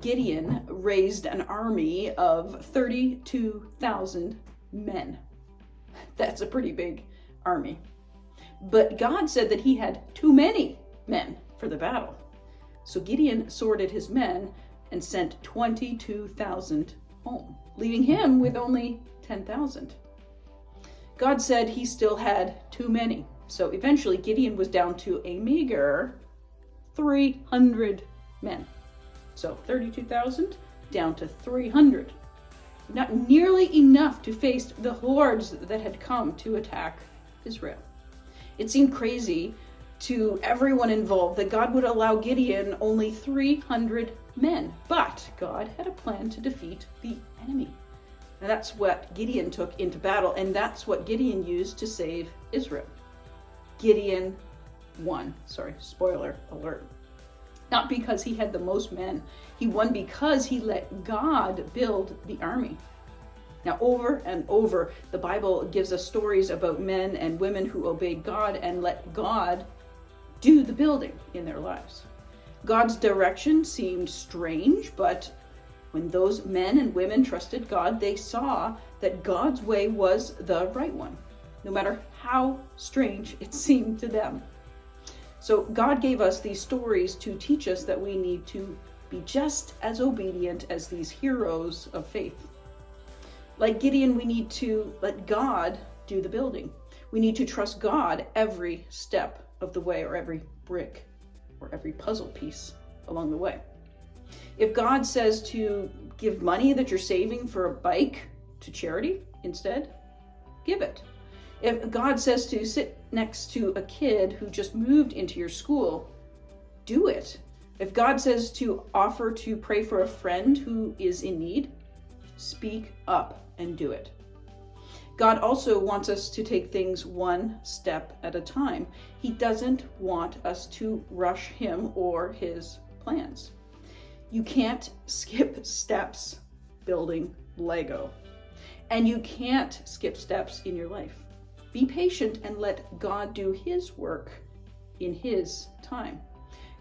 Gideon raised an army of 32,000 men. That's a pretty big army. But God said that he had too many men for the battle. So Gideon sorted his men and sent 22,000 home, leaving him with only 10,000. God said he still had too many. So eventually Gideon was down to a meager 300 men. So 32,000 down to 300. Not nearly enough to face the hordes that had come to attack Israel. It seemed crazy to everyone involved that God would allow Gideon only 300 men, but God had a plan to defeat the enemy. And that's what Gideon took into battle, and that's what Gideon used to save Israel. Gideon won. Sorry, spoiler alert. Not because he had the most men. He won because he let God build the army. Now, over and over, the Bible gives us stories about men and women who obeyed God and let God do the building in their lives. God's direction seemed strange, but when those men and women trusted God, they saw that God's way was the right one, no matter how strange it seemed to them. So God gave us these stories to teach us that we need to be just as obedient as these heroes of faith. Like Gideon, we need to let God do the building. We need to trust God every step of the way, or every brick, or every puzzle piece along the way. If God says to give money that you're saving for a bike to charity instead, give it. If God says to sit next to a kid who just moved into your school, do it. If God says to offer to pray for a friend who is in need, speak up and do it. God also wants us to take things one step at a time. He doesn't want us to rush him or his plans. You can't skip steps building Lego. And you can't skip steps in your life. Be patient and let God do his work in his time.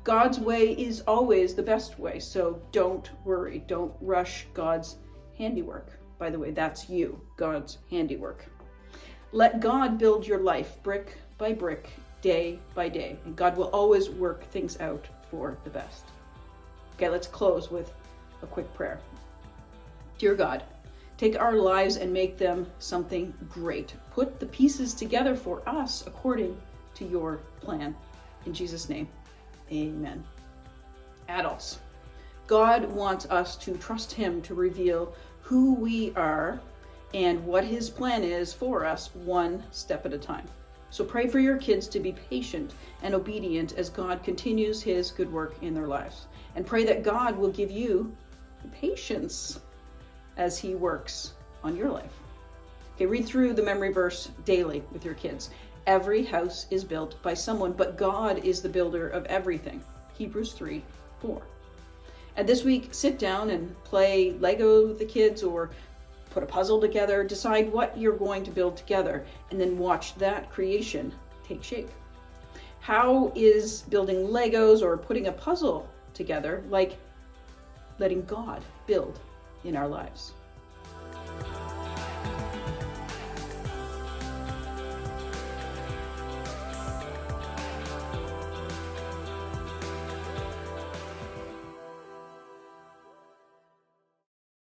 God's way is always the best way, so don't worry. Don't rush God's handiwork. By the way, that's you, God's handiwork. Let God build your life brick by brick, day by day, and God will always work things out for the best. Okay, let's close with a quick prayer. Dear God, take our lives and make them something great. Put the pieces together for us according to your plan. In Jesus' name, amen. Adults, God wants us to trust him to reveal who we are and what his plan is for us one step at a time. So pray for your kids to be patient and obedient as God continues his good work in their lives. And pray that God will give you patience as he works on your life. Okay, read through the memory verse daily with your kids. Every house is built by someone, but God is the builder of everything. Hebrews 3:4. And this week, sit down and play Lego with the kids or put a puzzle together. Decide what you're going to build together and then watch that creation take shape. How is building Legos or putting a puzzle together like letting God build in our lives?